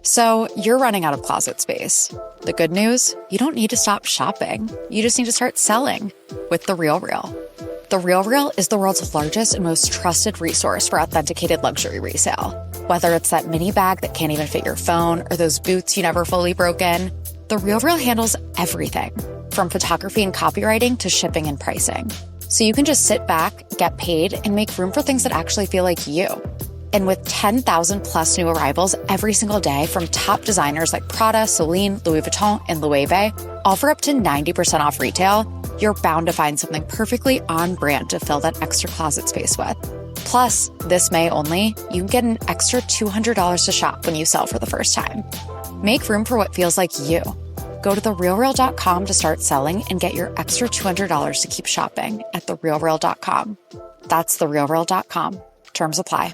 So you're running out of closet space. The good news? You don't need to stop shopping. You just need to start selling with The RealReal. The RealReal is the world's largest and most trusted resource for authenticated luxury resale. Whether it's that mini bag that can't even fit your phone or those boots you never fully broke in, The RealReal handles everything from photography and copywriting to shipping and pricing. So you can just sit back, get paid, and make room for things that actually feel like you. And with 10,000 plus new arrivals every single day from top designers like Prada, Celine, Louis Vuitton, and Loewe, all for up to 90% off retail, you're bound to find something perfectly on brand to fill that extra closet space with. Plus, this May only, you can get an extra $200 to shop when you sell for the first time. Make room for what feels like you. Go to therealreal.com to start selling and get your extra $200 to keep shopping at therealreal.com. That's therealreal.com. Terms apply.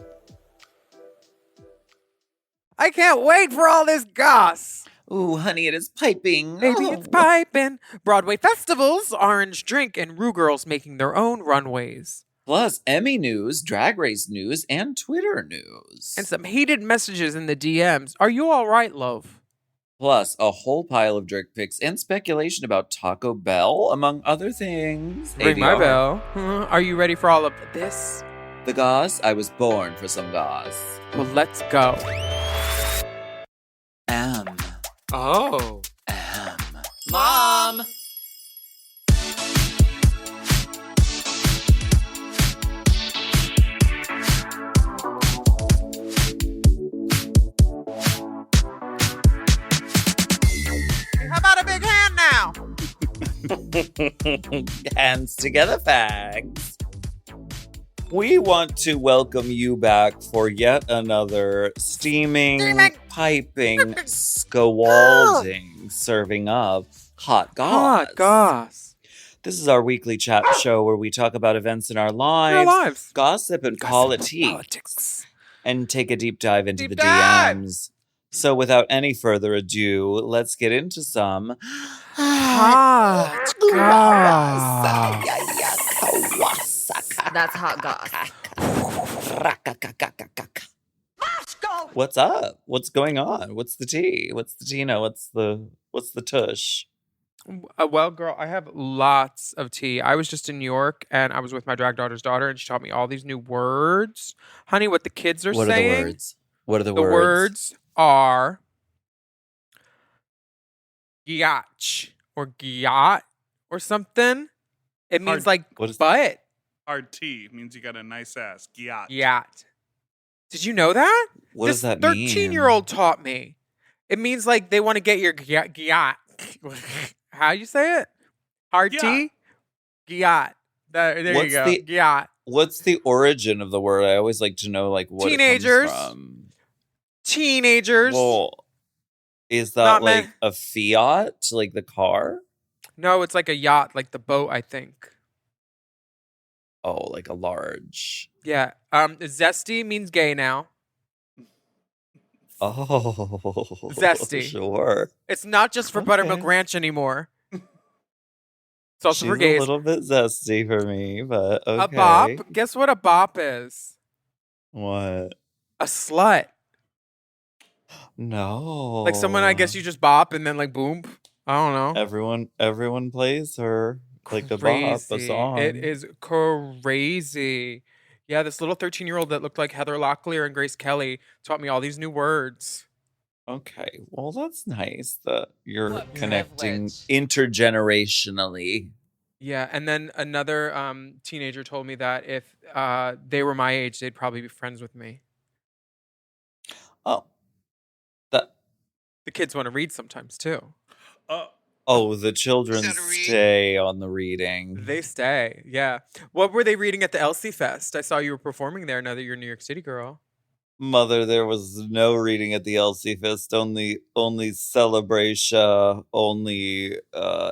I can't wait for all this goss. Ooh, honey, it is piping. Baby, it's piping. Broadway festivals, Orange Drink, and Rue Girls making their own runways. Plus Emmy news, Drag Race news, and Twitter news. And some heated messages in the DMs. Are you all right, love? Plus a whole pile of dick pics and speculation about Taco Bell, among other things. Ring my ADR. bell. Are you ready for all of this? The goss, I was born for some goss. Well, let's go. Oh. Mom! How about a big hand now? Hands together, fags. We want to welcome you back for yet another steaming, piping, scalding serving of hot goss. Hot goss. This is our weekly chat show where we talk about events in our lives, gossip and politics, and take a deep dive into the DMs. So without any further ado, let's get into some hot goss. That's hot goss. What's up? What's going on? What's the tea? What's the Tina? What's the tush? Well, girl, I have lots of tea. I was just in New York, and I was with my drag daughter's daughter, and she taught me all these new words. Honey, what the kids are saying. What are the words? What are the words? The words are gyatch or gyat or something. It means like butt. RT means you got a nice ass. Gyat. Gyat. Did you know that? What does that mean? 13-year-old taught me. It means like they want to get your gyat. How you say it? RT? Gyat. There you go. Gyat. What's the origin of the word? I always like to know like what Teenagers. it comes from. Teenagers. Well, is that like a Fiat, like the car? No, it's like a yacht, like the boat, I think. Oh, like a large. Yeah. Zesty means gay now. Oh. Zesty. Sure. It's not just for Buttermilk Ranch anymore. It's also for She's gays. a little bit zesty for me, but okay. A bop? Guess what a bop is? What? A slut. No. Like someone, I guess you just bop and then like boom. I don't know. Everyone plays her like a bop, a song. It is crazy. Yeah, this little 13-year-old that looked like Heather Locklear and Grace Kelly taught me all these new words. Okay, well that's nice that you're connecting intergenerationally. Yeah, and then another teenager told me that if they were my age, they'd probably be friends with me. Oh. The kids want to read sometimes too. Oh, the children stay on the reading. They stay, yeah. What were they reading at the Elsie Fest? I saw you were performing there now that you're a New York City girl. Mother, there was no reading at the Elsie Fest, only celebration, only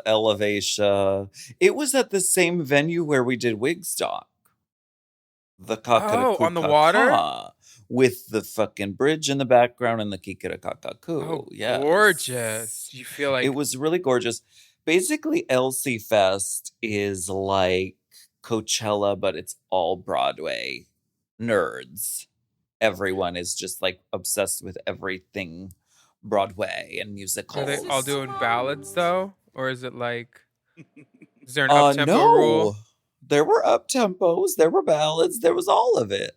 elevation. It was at the same venue where we did Wigstock. The Kakarakuka. On the water? With the fucking bridge in the background and the Kikarakakaku. Oh, yes. Gorgeous. You feel like... It was really gorgeous. Basically, Elsie Fest is like Coachella, but it's all Broadway nerds. Everyone is just like obsessed with everything Broadway and musicals. Are they all doing ballads though? Or is it like, is there an up-tempo no. rule? There were up-tempos, there were ballads, there was all of it.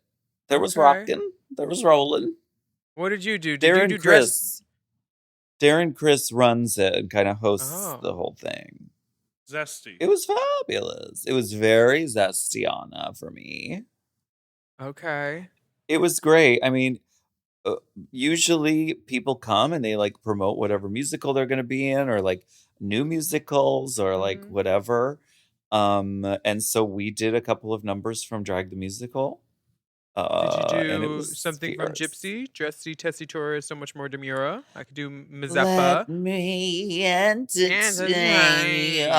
There was rocking, there was rolling. What did you do? Did you do Darren Chris runs it and kind of hosts the whole thing. Zesty. It was fabulous. It was very Zestiana for me. Okay. It was great. I mean, usually people come and they like promote whatever musical they're going to be in, or like new musicals, or like whatever. And so we did a couple of numbers from Drag the Musical. Did you do something from Gypsy? Dressy Tessitura is so much more demura. I could do Mazeppa. Let me entertain you.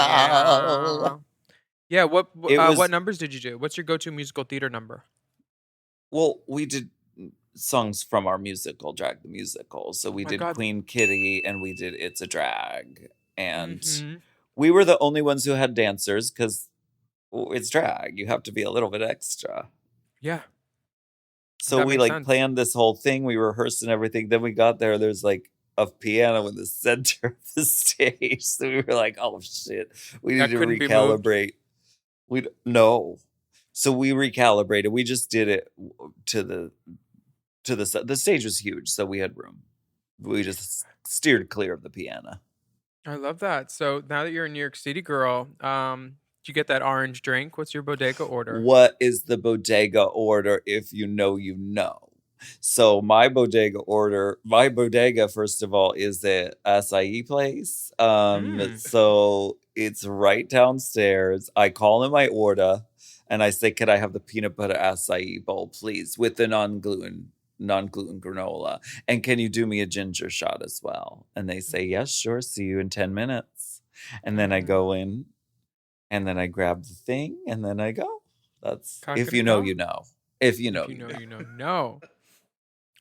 Yeah, what numbers did you do? What's your go-to musical theater number? Well, we did songs from our musical, Drag the Musical. So we did Queen Kitty and we did It's a Drag. And we were the only ones who had dancers because it's drag. You have to be a little bit extra. Yeah. So we planned this whole thing. We rehearsed and everything. Then we got there. There's like a piano in the center of the stage. So we were like, oh shit, we need to recalibrate. So we recalibrated. We just did it to the stage was huge, so we had room. We just steered clear of the piano. I love that. So now that you're a New York City girl, you get that orange drink. What's your bodega order? What is the bodega order? If you know, you know. So my bodega, first of all, is the acai place. So it's right downstairs. I call in my order and I say, could I have the peanut butter acai bowl, please, with the non-gluten granola? And can you do me a ginger shot as well? And they say, yes, sure. See you in 10 minutes. And then I go in and then I grab the thing and then I go. That's if you know, you know. If you know, you know.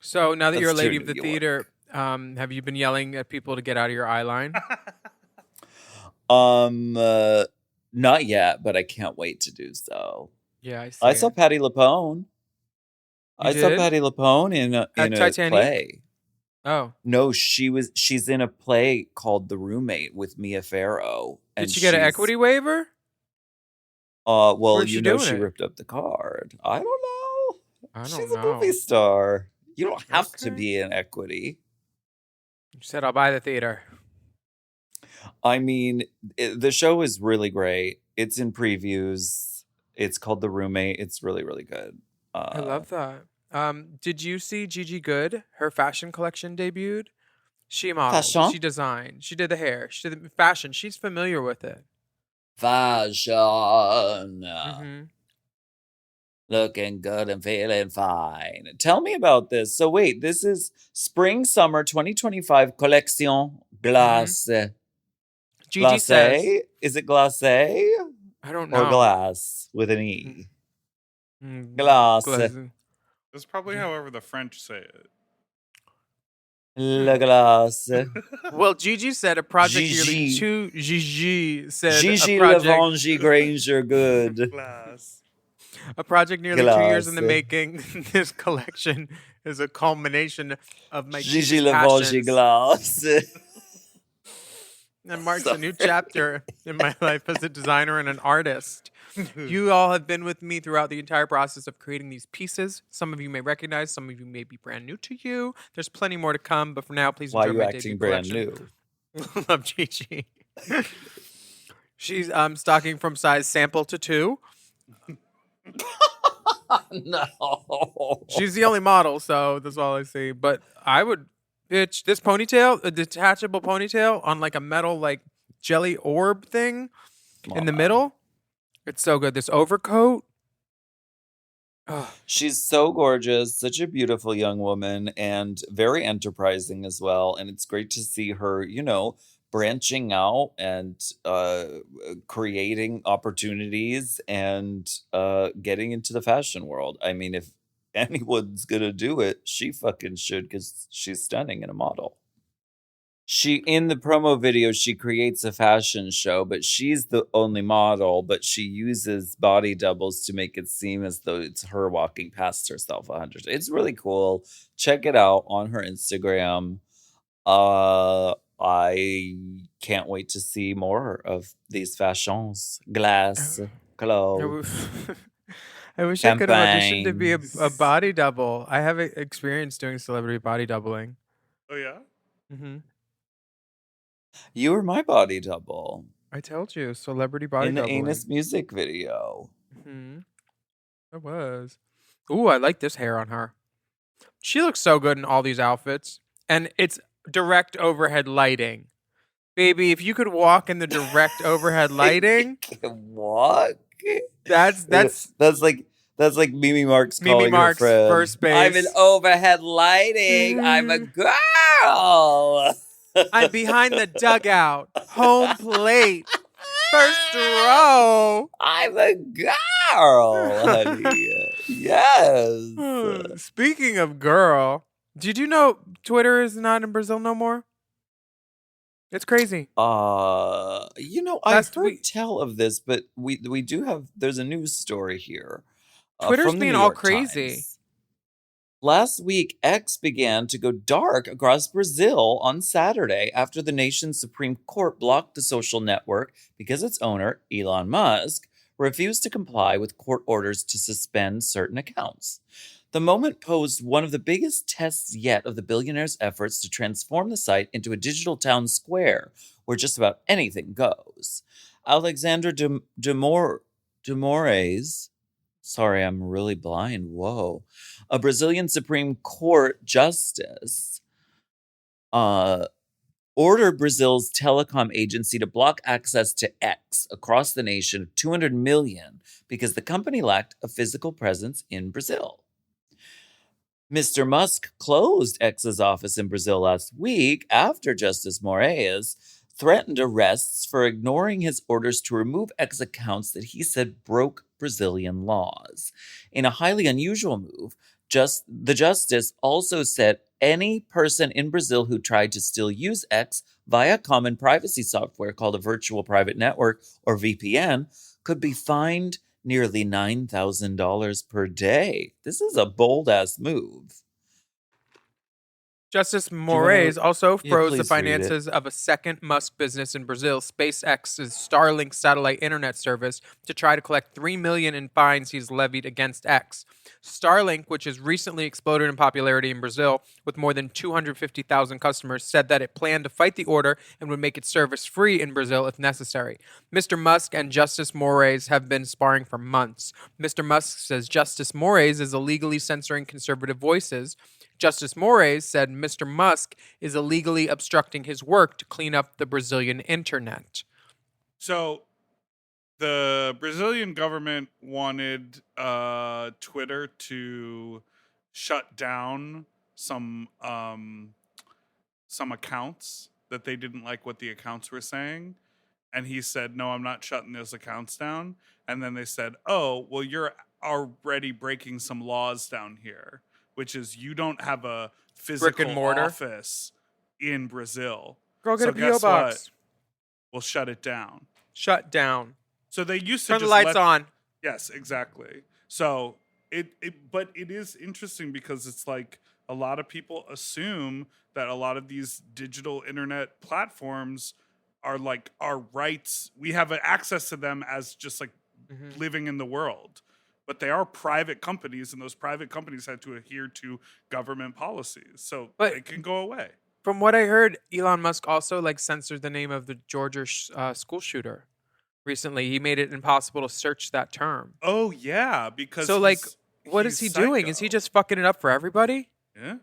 So now that you're a lady of the theater, have you been yelling at people to get out of your eye line? Not yet, but I can't wait to do so. Yeah, I saw Patti LuPone. Saw Patti LuPone in a play. Oh. No, she's in a play called The Roommate with Mia Farrow. Did she get an equity waiver? Well, she ripped up the card. I don't know. She's a movie star. You don't have to be in equity. You said I'll buy the theater. I mean, the show is really great. It's in previews. It's called The Roommate. It's really, really good. I love that. Did you see Gigi Good? Her fashion collection debuted. She modeled. Fashion? She designed. She did the hair. She did the fashion. She's familiar with it. Fashion. Looking good and feeling fine. Tell me about this. So wait, this is Spring-Summer 2025 Collection Glasse. Gigi says. Is it Glasse? I don't know. Or Glass with an E? Glasse. That's probably however the French say it. La Glace. Well, Gigi said a project nearly two. Gigi said Gigi a project. Lavangie Granger Good. Glass. A project nearly 2 years in the making. This collection is a culmination of my Gigi Lavangie Glass. And marks a new chapter in my life as a designer and an artist. You all have been with me throughout the entire process of creating these pieces. Some of you may recognize, some of you may be brand new to you. There's plenty more to come, but for now, please enjoy my debut collection. Love Gigi. She's stocking from size sample to 2. No. She's the only model, so that's all I see. But I would pitch this ponytail, a detachable ponytail on like a metal like jelly orb thing in the middle. It's so good. This overcoat. Oh. She's so gorgeous, such a beautiful young woman, and very enterprising as well. And it's great to see her, branching out and creating opportunities and getting into the fashion world. I mean, if anyone's gonna do it, she fucking should, because she's stunning and a model. In the promo video, she creates a fashion show, but she's the only model, but she uses body doubles to make it seem as though it's her walking past herself 100. It's really cool. Check it out on her Instagram. I can't wait to see more of these fashions. Glasse, clothes, I wish I could have auditioned to be a champagnes. body double. I have experience doing celebrity body doubling. Oh yeah. Mm-hmm. You were my body double I told you, celebrity body in the doubling. Anus music video. Mm-hmm. It was. Ooh, I like this hair on her. She looks so good in all these outfits. And it's direct overhead lighting. Baby, if you could walk in the direct overhead lighting, What? that's That's like Mimi Marks Mimi calling her Marks friend. first base. I'm in overhead lighting. I'm a girl. I'm behind the dugout. Home plate. First row. I'm a girl, honey. Yes. Speaking of girl, did you know Twitter is not in Brazil no more? It's crazy. I've Last heard week- tell of this, but we do have. There's a news story here. Twitter's from the being New all York crazy. Times. Last week, X began to go dark across Brazil on Saturday after the nation's Supreme Court blocked the social network because its owner, Elon Musk, refused to comply with court orders to suspend certain accounts. The moment posed one of the biggest tests yet of the billionaire's efforts to transform the site into a digital town square where just about anything goes. Alexander de Moraes, sorry, I'm really blind. Whoa. A Brazilian Supreme Court justice ordered Brazil's telecom agency to block access to X across the nation of 200 million because the company lacked a physical presence in Brazil. Mr. Musk closed X's office in Brazil last week after Justice Moraes threatened arrests for ignoring his orders to remove X accounts that he said broke Brazilian laws. In a highly unusual move, the justice also said any person in Brazil who tried to still use X via common privacy software called a virtual private network, or VPN, could be fined nearly $9,000 per day. This is a bold-ass move. Justice Moraes also froze the please read it. finances of a second Musk business in Brazil, SpaceX's Starlink satellite internet service, to try to collect $3 million in fines he's levied against X. Starlink, which has recently exploded in popularity in Brazil with more than 250,000 customers, said that it planned to fight the order and would make its service free in Brazil if necessary. Mr. Musk and Justice Moraes have been sparring for months. Mr. Musk says Justice Moraes is illegally censoring conservative voices. Justice Moraes said Mr. Musk is illegally obstructing his work to clean up the Brazilian internet. So the Brazilian government wanted Twitter to shut down some accounts that they didn't like what the accounts were saying. And he said, no, I'm not shutting those accounts down. And then they said, oh, well, you're already breaking some laws down here, which is you don't have a physical office in Brazil. Go get So a P.O. guess box. what? We'll shut it down. Shut down. So they used to Turn the just lights on. Yes, exactly. So but it is interesting because it's like a lot of people assume that a lot of these digital internet platforms are like our rights. We have access to them as just like living in the world. But they are private companies, and those private companies had to adhere to government policies. So it can go away. From what I heard, Elon Musk also censored the name of the Georgia school shooter recently. He made it impossible to search that term. Oh yeah, because what is he doing? Is he just fucking it up for everybody? Yeah.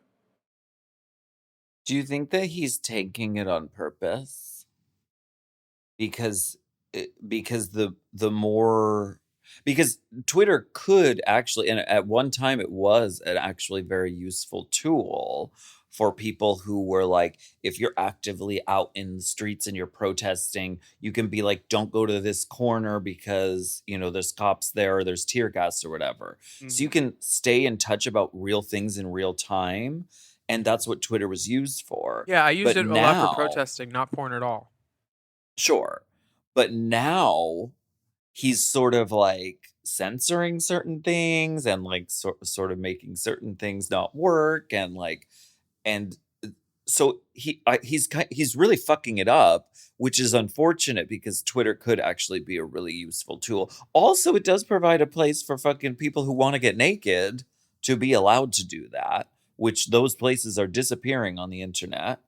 Do you think that he's taking it on purpose? Because Twitter could actually, and at one time it was an actually very useful tool for people who were like, if you're actively out in the streets and you're protesting, you can be like, don't go to this corner because, there's cops there or there's tear gas or whatever. Mm-hmm. So you can stay in touch about real things in real time. And that's what Twitter was used for. Yeah, I used it a lot for protesting, not porn at all. Sure. But now he's sort of censoring certain things and sort of making certain things not work and so he's really fucking it up, which is unfortunate because Twitter could actually be a really useful tool. Also, it does provide a place for fucking people who want to get naked to be allowed to do that, which those places are disappearing on the internet.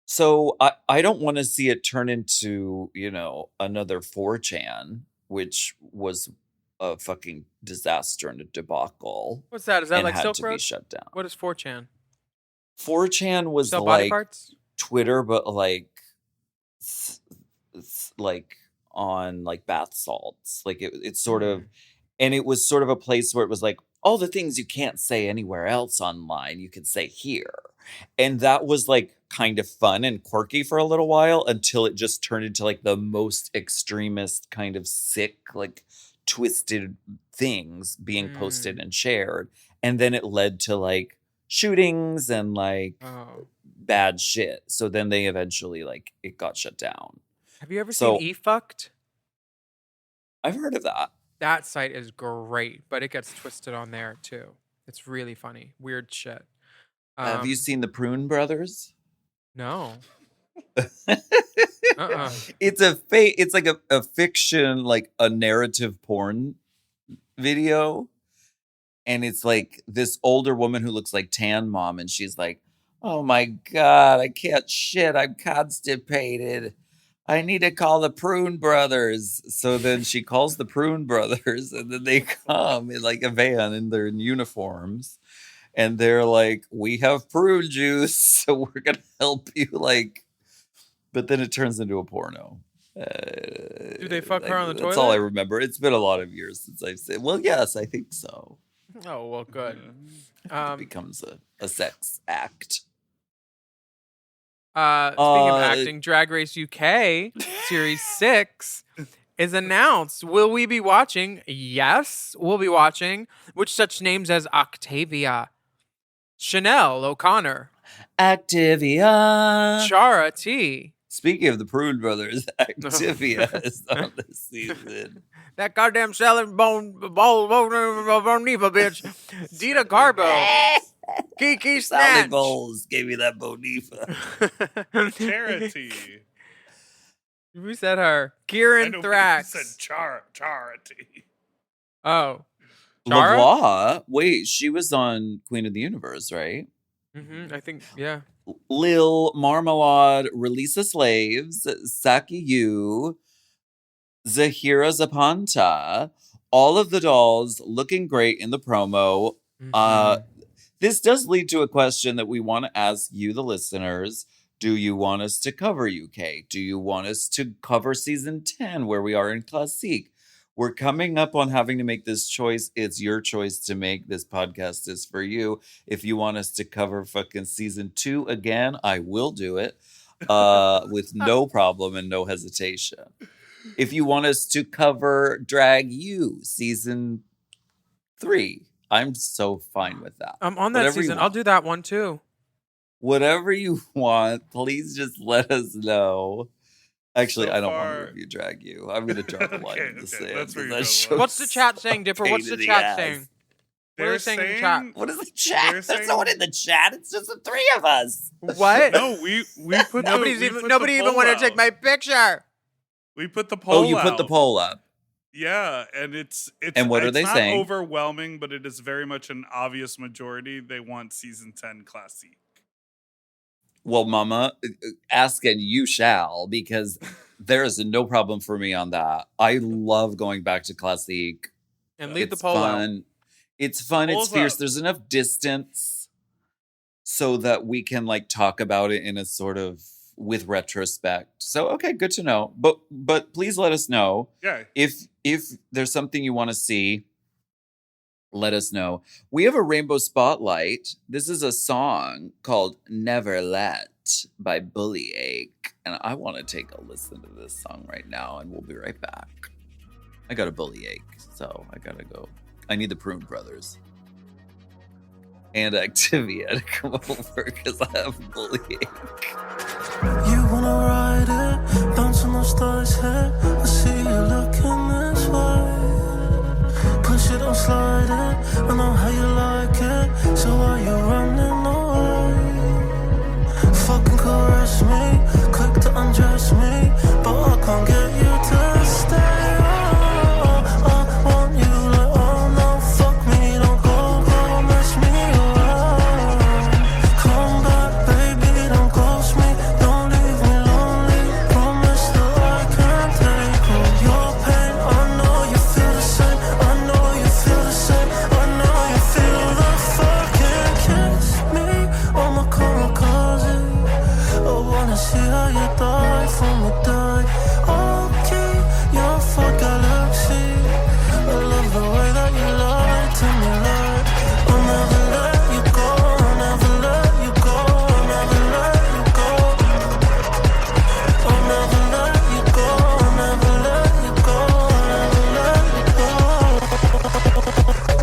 So I don't want to see it turn into, another 4chan, which was a fucking disaster and a debacle. What's that? Is that and like had Silk to Road? be shut down. What is 4chan? 4chan was Sell body like parts? Twitter, but like on like bath salts. Like it's sort of, and it was sort of a place where it was like all the things you can't say anywhere else online, you can say here. And that was like kind of fun and quirky for a little while until it just turned into like the most extremist kind of sick, like twisted things being posted and shared. And then it led to like shootings and like bad shit. So then they eventually like it got shut down. Have you ever seen eFucked? I've heard of that. That site is great, but it gets twisted on there too. It's really funny. Weird shit. Have you seen the Prune brothers? No. It's like a fiction, like a narrative porn video. And it's like this older woman who looks like Tan Mom, and she's like, "Oh my God, I can't shit. I'm constipated. I need to call the Prune brothers." So then she calls the Prune brothers, and then they come in like a van and they're in uniforms. And they're like, "We have prune juice, so we're going to help you." Like, but then it turns into a porno. Do they fuck her on the toilet? That's all I remember. It's been a lot of years since I've seen. Well, yes, I think so. Oh, well, good. It becomes a sex act. Speaking of acting, Drag Race UK Series 6 is announced. Will we be watching? Yes, we'll be watching. Which such names as Octavia, Chanel O'Connor, Activia, Chara T. Speaking of the Prune brothers, Activia is on this season. That goddamn selling Bonifa bitch. Dita Garbo. Kiki Sally Snatch. Bowles gave me that Bonifa. Charity. Who said her? Kieran Thrax. Said Charity. Oh. Chara? Lavoie? Wait, she was on Queen of the Universe, right? I think, yeah. Lil, Marmalade, Release the Slaves, Saki Yu, Zahira Zapanta, all of the dolls looking great in the promo. This does lead to a question that we want to ask you, the listeners. Do you want us to cover UK? Do you want us to cover season 10 where we are in Classique? We're coming up on having to make this choice. It's your choice to make. This podcast is for you. If you want us to cover fucking season 2 again, I will do it with no problem and no hesitation. If you want us to cover Drag You season 3, I'm so fine with that. I'm on that Whatever season. I'll do that one too. Whatever you want, please just let us know. Actually, So I don't far- want to review Drag You. I'm going to drop a line in the sand. that's where 'cause you're that going. show's What's the chat saying, Dipper? pain What's the in chat ass. saying? What are They're they saying in the chat? What is the chat? They're There's no one in the chat. It's just the 3 of us. What? No, we put Nobody the even poll wanted to out. take my picture. We put the poll. Oh, you put the out. poll up. Yeah, and it's And what are it's they not saying? overwhelming, but it is very much an obvious majority. They want season 10 Classique. Well, Mama, ask and you shall, because there is no problem for me on that. I love going back to Classique. And leave the It's poll out. fun. It's fun. It's Poll's fierce. up. There's enough distance so that we can like talk about it in a sort of with retrospect. So okay, good to know. But please let us know Yeah, if there's something you want to see. Let us know. We have a Rainbow Spotlight. This is a song called Never Let by Bully Ache. And I want to take a listen to this song right now, and we'll be right back. I got a bully ache, so I gotta go. I need the Prune brothers. And Activia to come over because I have a bully ache. You wanna ride it, bounce on those stars here. I see you looking this way. Push it, don't slide it. I know how you like it. So why you running away? fucking caress me, quick to undress me, but I can't get you to stay. Want you like, oh no, fuck me, don't go mess me around. Come back, baby, don't ghost me, don't leave me lonely. Promise that I can't take all your pain. I know you feel the same, I know you feel the same, I know you feel the fucking kiss me on my kamikaze. I wanna see how you die from a die. Okay, you're for galaxy. I love the way that you lie to me, like I'll never let you go, I'll never let you go, I'll never let you go. I'll never let you go, I'll never let you go, I'll never let you go.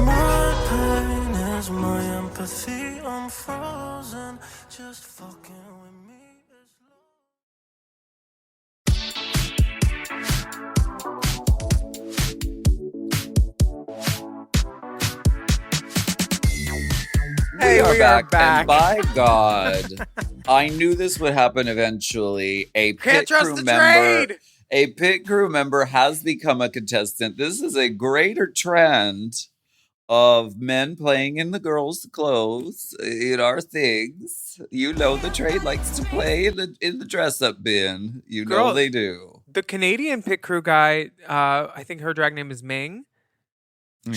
My pain is my empathy, I'm frozen, just fucking with me is love. Hey, we are back. And by God, I knew this would happen eventually. A Can't pit trust crew the member, trade. a pit crew member has become a contestant. This is a greater trend of men playing in the girls' clothes in our things. You know, the trade likes to play in the dress up bin. You know Girl, they do. The Canadian pit crew guy, I think her drag name is Ming. Yeah.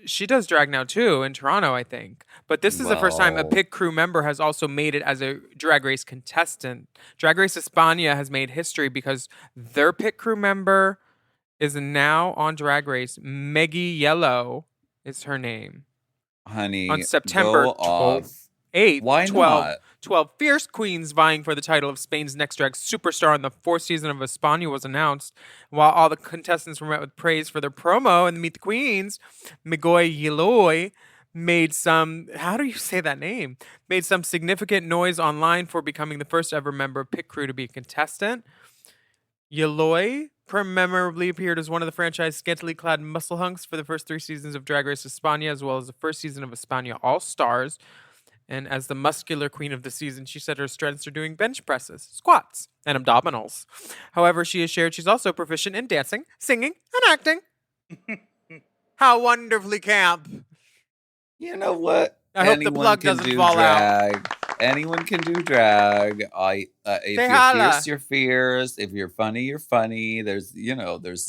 She does drag now too in Toronto, I think. But this is the first time a Well- pit crew member has also made it as a Drag Race contestant. Drag Race España has made history because their pit crew member is now on Drag Race. Meggie Yellow is her name. Honey, On September go off. 8th, Why 12, not? 12 fierce queens vying for the title of Spain's Next Drag Superstar in the fourth season of España was announced. While all the contestants were met with praise for their promo and Meet the Queens, Migoy Yiloy made some, how do you say that name? Made some significant noise online for becoming the first ever member of Pit Crew to be a contestant. Yiloy memorably appeared as one of the franchise's scantily clad muscle hunks for the first 3 seasons of Drag Race España, as well as the first season of España All Stars. And as the muscular queen of the season, she said her strengths are doing bench presses, squats, and abdominals. However, she has shared she's also proficient in dancing, singing, and acting. How wonderfully camp. You know what? I hope the plug can doesn't do fall out. drag. Anyone can do drag. If Say you're holla. fierce, you're fierce. If you're funny, you're funny. There's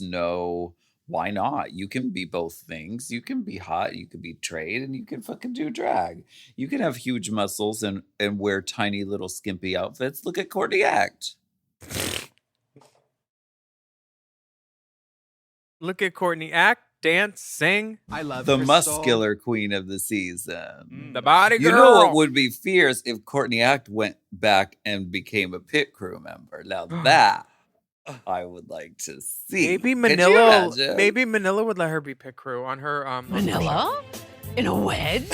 no why not? You can be both things. You can be hot, you can be trade, and you can fucking do drag. You can have huge muscles and wear tiny little skimpy outfits. Look at Courtney Act. Look at Courtney act, dance, sing. I love The Crystal. muscular queen of the season. The body girl. You know what would be fierce if Courtney Act went back and became a pit crew member. Now that I would like to see. Maybe Could you Manila. imagine? Maybe Manila would let her be pit crew on her. Manila? In a wedge?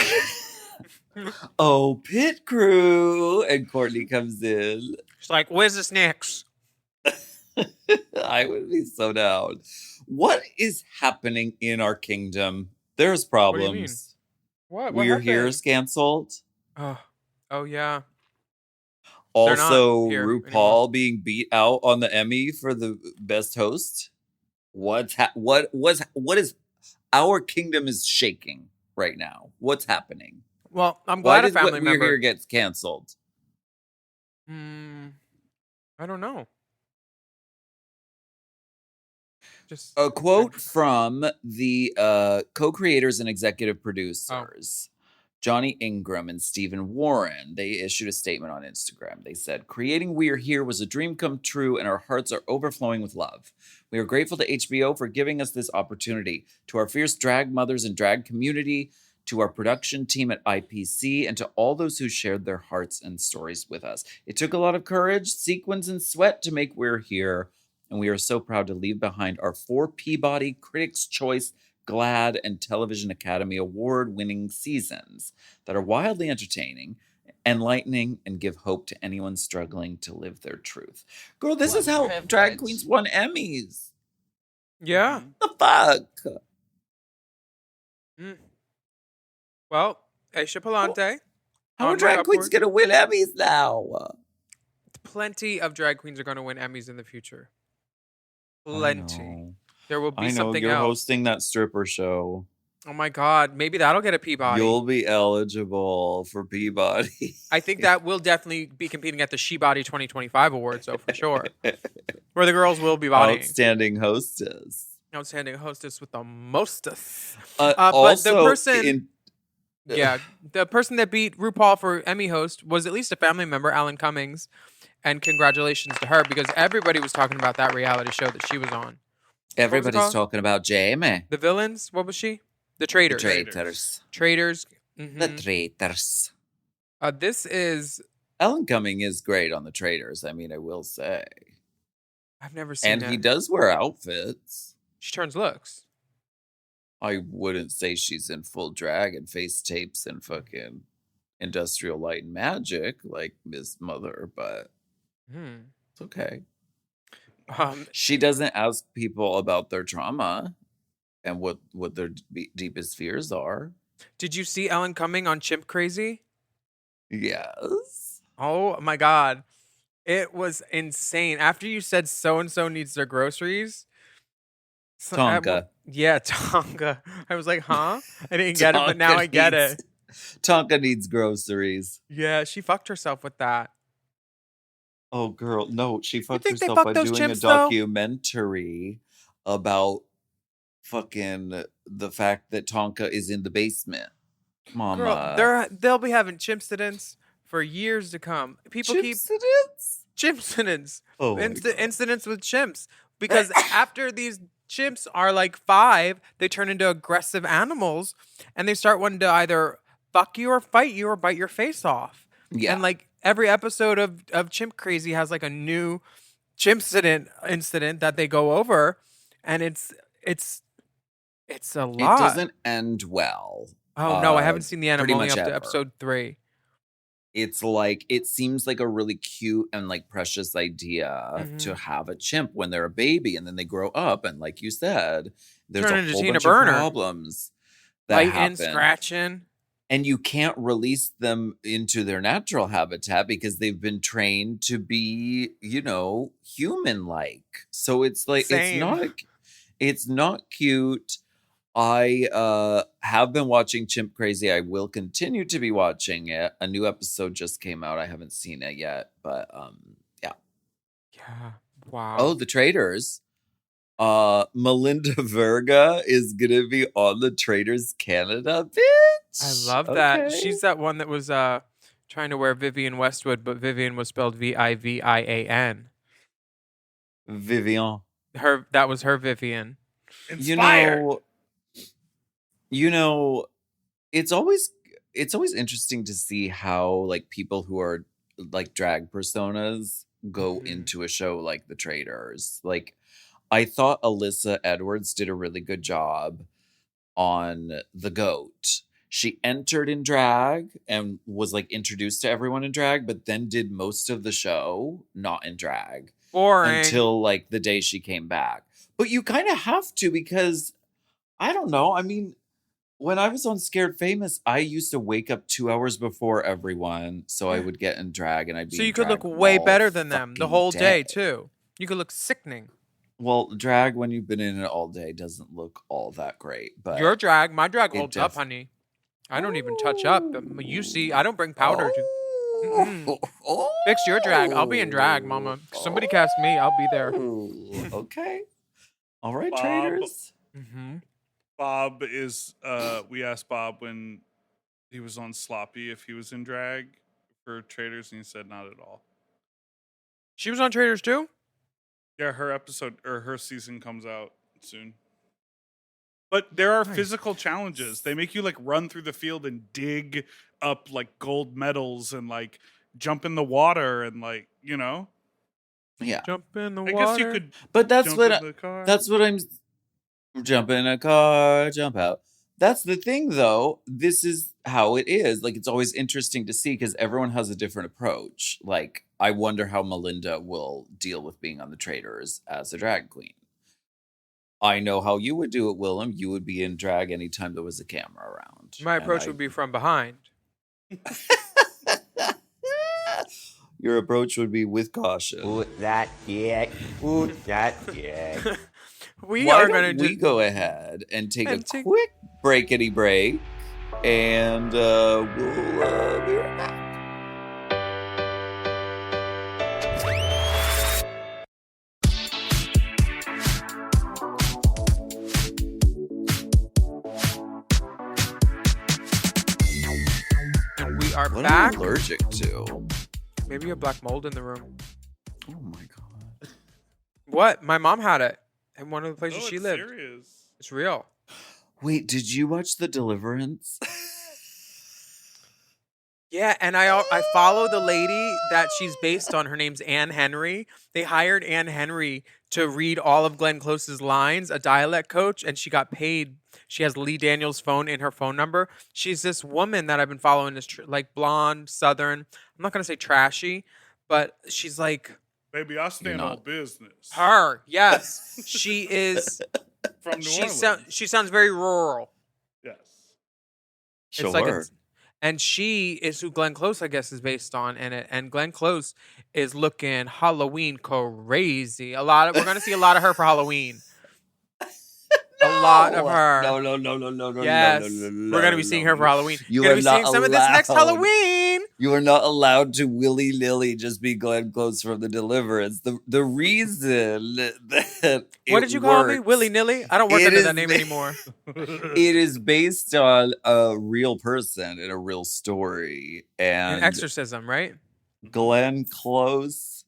Oh, pit crew, and Courtney comes in. She's like, "Where's the snacks?" I would be so down. What is happening in our kingdom? There's do you mean? problems. What? We're Here's canceled. Oh yeah. They're not Also, here RuPaul anymore. being beat out on the Emmy for the best host. What is our kingdom is shaking right now? What's happening? Well, I'm Why glad a did family What We're member. Here gets canceled? I don't know. Just A quote from the co-creators and executive producers, Johnny Ingram and Stephen Warren. They issued a statement on Instagram. They said, "Creating We're Here was a dream come true, and our hearts are overflowing with love. We are grateful to HBO for giving us this opportunity. To our fierce drag mothers and drag community, to our production team at IPC, and to all those who shared their hearts and stories with us. It took a lot of courage, sequins, and sweat to make We're Here. And we are so proud to leave behind our 4 Peabody, Critics' Choice, GLAAD, and Television Academy Award-winning seasons that are wildly entertaining, enlightening, and give hope to anyone struggling to live their truth." Girl, this What is how privilege. drag queens won Emmys. yeah. The fuck? Well, Aisha Palante How are Onward, drag queens upward. gonna win Emmys now? Plenty of drag queens are going to win Emmys in the future. I Plenty. know. There will be I know something you're else. hosting that stripper show. Oh my God. Maybe that'll get a Peabody. You'll be eligible for Peabody. I think that will definitely be competing at the She-Body 2025 Awards, though, for sure. Where the girls will be bodying. Outstanding hostess. Outstanding hostess with the mostest. Also, but the person... Yeah, the person that beat RuPaul for Emmy host was at least a family member, Alan Cummings. And congratulations to her, because everybody was talking about that reality show that she was on. Everybody's talking about Jamie. The villains? What was she? The Traitors. Traitors. Mhm. The Traitors. This is... Alan Cumming is great on the Traitors, I mean, I will say. I've never seen And that. he does wear outfits. She turns looks. I wouldn't say she's in full drag and face tapes and fucking Industrial Light and Magic like Miss Mother, but it's okay. She doesn't ask people about their trauma and what their deepest fears are. Did you see Ellen Cumming on Chimp Crazy? Yes. Oh my God. It was insane. After you said so-and-so needs their groceries. Tonka. Yeah, Tonka. I was like, huh? I didn't get it, but now I get it. Tonka needs groceries. Yeah, she fucked herself with that. Oh, girl. No, she fucked think they herself fucked by those doing a chimps, though? documentary about fucking the fact that Tonka is in the basement. Mama. Girl, they'll be having chimpsidents for years to come. People keep chimpsidents. Oh, my God. Incidents with chimps. Because after these chimps are like 5, they turn into aggressive animals and they start wanting to either fuck you or fight you or bite your face off. Yeah. And like every episode of Chimp Crazy has like a new incident that they go over, and it's a lot. It doesn't end well. Oh no, I haven't seen the end. I'm pretty only much up to ever. episode 3. It's like, it seems like a really cute and like precious idea to have a chimp when they're a baby, and then they grow up, and like you said, there's Turn a into whole Tina bunch Burner. of problems that Biting, happen. scratching. And you can't release them into their natural habitat because they've been trained to be, you know, human-like. So it's like, Same. it's not cute. I have been watching Chimp Crazy. I will continue to be watching it. A new episode just came out. I haven't seen it yet, but yeah. Yeah. Wow. Oh, the Traitors. Melinda Verga is gonna be on the Traitors Canada, bitch. I love that. Okay. She's that one that was trying to wear Vivian Westwood, but Vivian was spelled Vivian. Vivian. That was her Vivian. Inspired. You know, it's always interesting to see how like people who are like drag personas go into a show like The Traitors. Like, I thought Alyssa Edwards did a really good job on The Goat. She entered in drag and was like introduced to everyone in drag, but then did most of the show not in drag. Boring. Until like the day she came back. But you kind of have to, because I don't know. I mean, when I was on Scared Famous, I used to wake up 2 hours before everyone, so I would get in drag and I'd be So in you could look drag way all better than them the fucking whole day too. You could look sickening. Well, drag when you've been in it all day doesn't look all that great. But Your drag, my drag it holds up, honey. I don't even touch up. You see, I don't bring powder to. Fix your drag. I'll be in drag, mama. Somebody cast me. I'll be there. Okay. All right, Bob. Traitors. Bob is we asked Bob when he was on Sloppy if he was in drag for Traitors, and he said not at all. She was on Traitors too? Yeah, her episode or her season comes out soon. But there are physical challenges. They make you like run through the field and dig up like gold medals and like jump in the water and like, you know. Yeah. Jump in the I water. guess you could But that's jump what in the car. that's what I'm jump in a car, jump out. That's the thing though. This is how it is. Like, it's always interesting to see because everyone has a different approach. Like, I wonder how Melinda will deal with being on the Traitors as a drag queen. I know how you would do it, Willam. You would be in drag anytime there was a camera around. My approach would be from behind. Your approach would be with caution. Ooh, that, yeah. Ooh, that, yeah. We Why are don't going to we go ahead and take and a take- quick breakity break, and we'll be right back. And we are What back. am I allergic to? Maybe a black mold in the room. Oh my god. What? My mom had it in one of the places Oh, she it's lived. serious. It's real. Wait, did you watch The Deliverance? Yeah, and I follow the lady that she's based on. Her name's Anne Henry. They hired Anne Henry to read all of Glenn Close's lines, a dialect coach, and she got paid. She has Lee Daniels' phone in her phone number. She's this woman that I've been following, this like blonde, southern. I'm not gonna say trashy, but she's like Baby, I stand on not. business. her. Yes, she is. From New Orleans. She sounds very rural. Yes. Sure. It's like and she is who Glenn Close, I guess, is based on, and Glenn Close is looking Halloween crazy. We're gonna see a lot of her for Halloween. A lot of her. No. Yes, we're gonna be seeing her for Halloween. You You're are gonna be seeing not some of this next allowed. Halloween. You are not allowed to willy-nilly just be Glenn Close from The Deliverance. The reason that What did you call me, willy nilly? I don't work It under is that name the- anymore. It is based on a real person and a real story. An And exorcism, right? Glenn Close,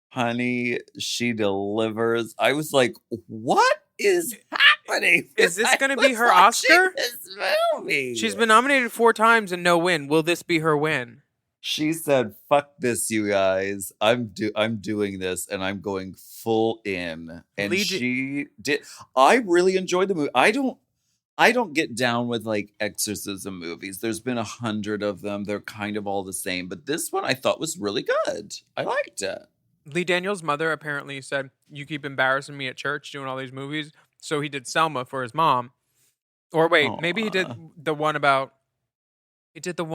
honey, she delivers. I was like, what is happening? Is this I going to be was her watching Oscar? This movie. She's been nominated 4 times and no win. Will this be her win? She said, "Fuck this, you guys. I'm doing this, and I'm going full in." And Legion- she did. I really enjoyed the movie. I don't get down with like exorcism movies. There's been 100 of them. They're kind of all the same, but this one I thought was really good. I liked it. Lee Daniels' mother apparently said, "You keep embarrassing me at church doing all these movies." So he did Selma for his mom. Or wait, maybe he did Aw. the one about the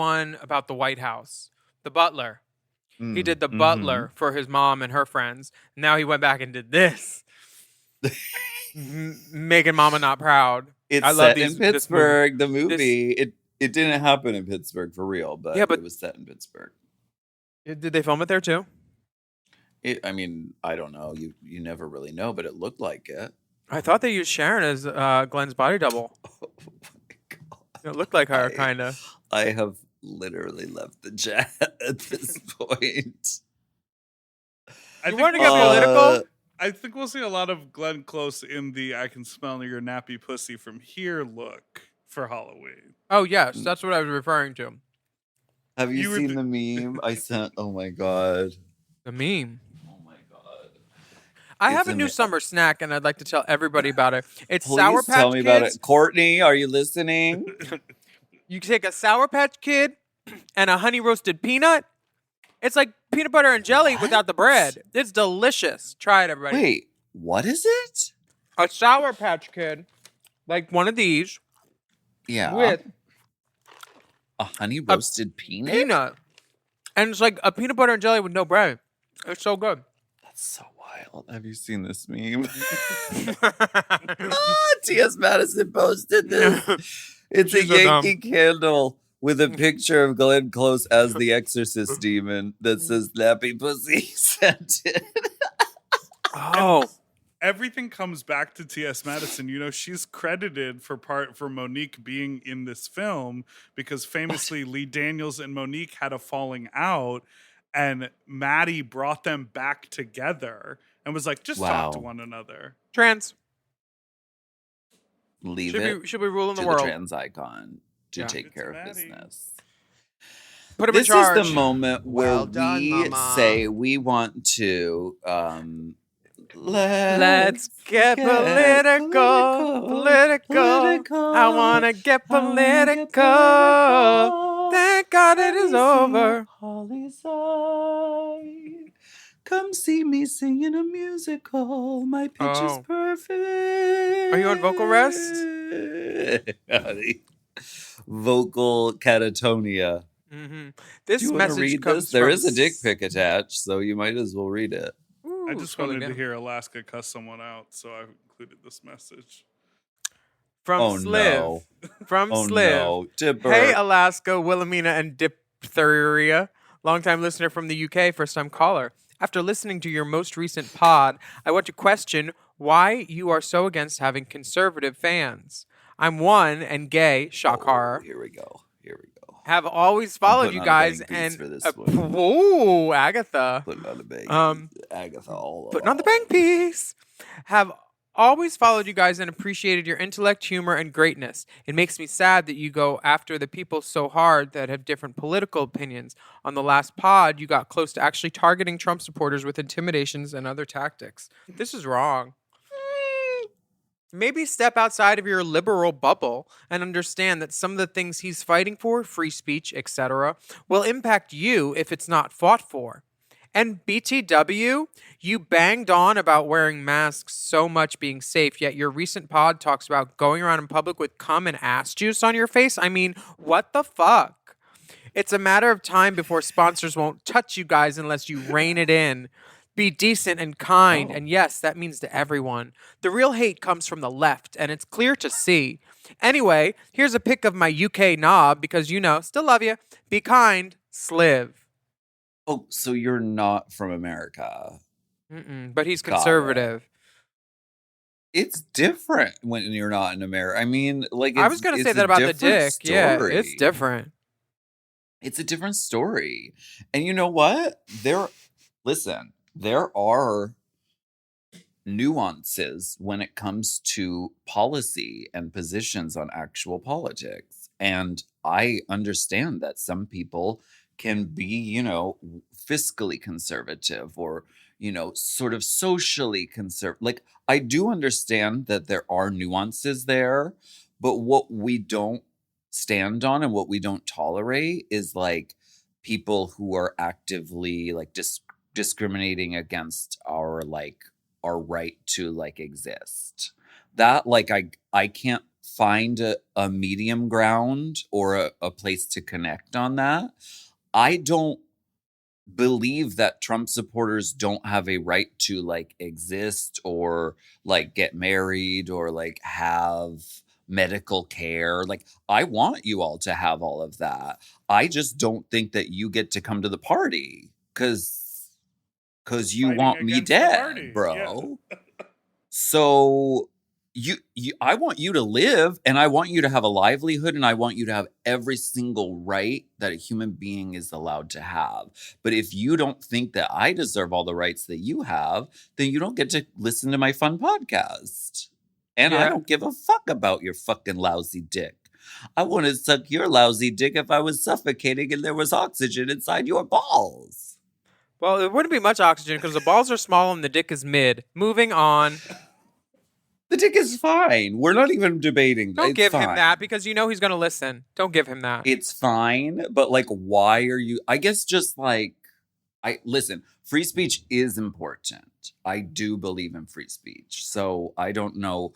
White House, the Butler. He did the Butler for his mom and her friends. Now he went back and did this, making Mama not proud. It's I love set in this movie. Pittsburgh. The movie it didn't happen in Pittsburgh for real, but Yeah, but- it was set in Pittsburgh. Did they film it there too? I mean, I don't know. You never really know, but it looked like it. I thought they used Sharon as Glenn's body double. Oh my god. It looked like her, kind of. I have literally left the chat at this point. I You think want to get we'll- political? I think we'll see a lot of Glenn Close in the "I can smell your nappy pussy from here" look for Halloween. Oh yes, that's what I was referring to. Have you You were seen the- the meme I sent? Oh my god. The meme. Oh my god. I It's have a new summer snack, and I'd like to tell everybody about it. It's Please Sour Patch tell me about Kids. it. Courtney, are you listening? You take a Sour Patch Kid and a honey roasted peanut. It's like peanut butter and jelly without the bread. It's delicious. Try it, everybody. Wait, what is it? A Sour Patch Kid, like one of these, Yeah. with a honey roasted peanut? peanut. And it's like a peanut butter and jelly with no bread. It's so good. That's so wild. Have you seen this meme? T.S. Madison posted this. It's She's a so dumb. Yankee candle with a picture of Glenn Close as the exorcist demon that says nappy pussy scented. Oh, Everything comes back to T.S. Madison. You know, she's credited for Monique being in this film because famously Lee Daniels and Monique had a falling out, and Maddie brought them back together and was like, just talk to Wow. one another. trans. Leave Should it be ruling to the the world. trans icon to Yeah. take It's care of Maddie. business. Put him in This charge. is the moment where Well done, we Mama. say we want to Let's get political. I want to get political. Thank God it is over. Holly side. Come see me sing in a musical. My pitch is Oh. perfect. Are you on vocal rest? Vocal catatonia. Mm-hmm. Do This you want to message read comes this? There from is a dick pic attached, so you might as well read it. I just scrolling wanted to down. hear Alaska cuss someone out, so I included this message. From Oh, Sliv. no. From Oh Sliv. no, Dipper. Hey, Alaska, Wilhelmina, and Diphtheria. Longtime listener from the UK, first time caller. After listening to your most recent pod, I want to question why you are so against having conservative fans. I'm one and gay, shock horror. Here we go. Here we go. Have always I'm followed putting you on a guys bang piece and for this one. whoa, Agatha. Putting on a bang. Agatha all Putting on the bang piece. Have always followed you guys and appreciated your intellect, humor, and greatness. It makes me sad that you go after the people so hard that have different political opinions. On the last pod, you got close to actually targeting Trump supporters with intimidations and other tactics. This is wrong. Maybe step outside of your liberal bubble and understand that some of the things he's fighting for, free speech, etc., will impact you if it's not fought for. And BTW, you banged on about wearing masks so much being safe, yet your recent pod talks about going around in public with cum and ass juice on your face. I mean, what the fuck? It's a matter of time before sponsors won't touch you guys unless you rein it in. Be decent and kind, and yes, that means to everyone. The real hate comes from the left, and it's clear to see. Anyway, here's a pic of my UK knob because, still love you. Be kind, Sliv. Oh, so you're not from America. But he's conservative. It's different when you're not in America. I mean, I was going to say that about the dick. Story. Yeah, it's different. It's a different story. And you know what? There are nuances when it comes to policy and positions on actual politics. And I understand that some people can be, fiscally conservative or, sort of socially conservative. Like, I do understand that there are nuances there, but what we don't stand on and what we don't tolerate is like people who are actively like discriminating against our right to exist. That I can't find a medium ground or a place to connect on that. I don't believe that Trump supporters don't have a right to exist or get married or have medical care. I want you all to have all of that. I just don't think that you get to come to the party because you Fighting want me against the party, dead, bro. So I want you to live, and I want you to have a livelihood, and I want you to have every single right that a human being is allowed to have. But if you don't think that I deserve all the rights that you have, then you don't get to listen to my fun podcast. And I don't give a fuck about your fucking lousy dick. I want to suck your lousy dick if I was suffocating and there was oxygen inside your balls. Well, it wouldn't be much oxygen because the balls are small and the dick is mid. Moving on. The dick is fine. We're not even debating. Don't give him fine. that because he's going to listen. Don't give him that. It's fine, but why are you? I guess just listen. Free speech is important. I do believe in free speech, so I don't know.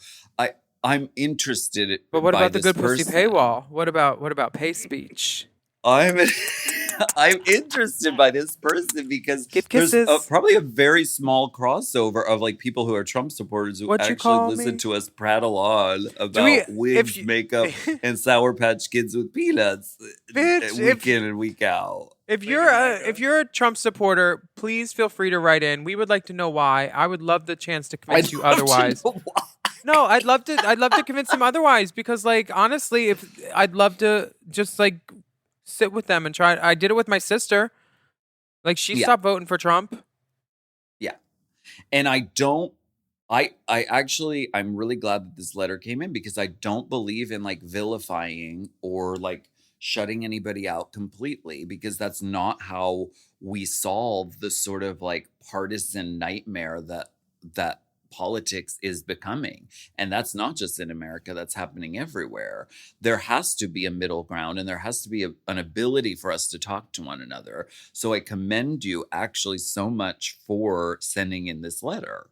I'm interested. But what about the good person. pussy paywall? What about pay speech? I'm interested by this person because Give there's kisses. probably a very small crossover of people who are Trump supporters who actually listen to us prattle on about wigs, makeup, and Sour Patch Kids with peanuts week in and week out. If you're a Trump supporter, please feel free to write in. We would like to know why. I would love the chance to convince you otherwise. No, I'd love to convince him otherwise because honestly, if I'd love to just sit with them and try. I did it with my sister. She stopped voting for Trump. Yeah. And I'm really glad that this letter came in because I don't believe in vilifying or shutting anybody out completely because that's not how we solve the sort of partisan nightmare that politics is becoming. And that's not just in America, that's happening everywhere. There has to be a middle ground and there has to be an ability for us to talk to one another. So I commend you actually so much for sending in this letter.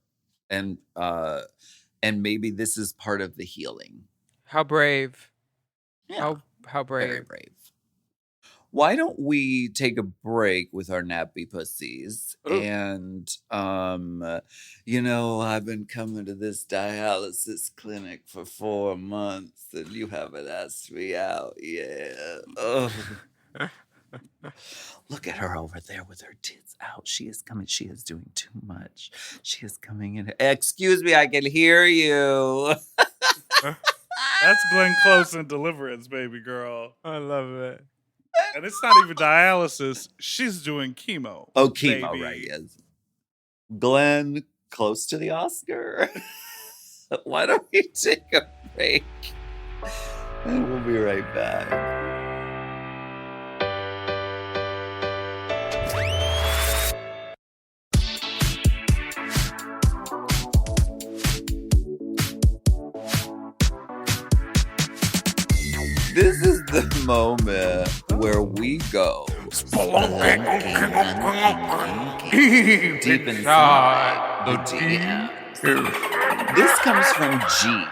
And maybe this is part of the healing. How brave. Yeah. How brave. Very brave. Why don't we take a break with our nappy pussies? Ooh. And, I've been coming to this dialysis clinic for 4 months and you haven't asked me out yet. Oh. Look at her over there with her tits out. She is coming. She is doing too much. She is coming in. Excuse me, I can hear you. That's Glenn Close and Deliverance, baby girl. I love it. And it's not even dialysis. She's doing chemo. Oh, chemo, baby. right, yes. Glenn, close to the Oscar. Why don't we take a break? And we'll be right back. This is the moment where we go deep inside the DMs. This comes from G.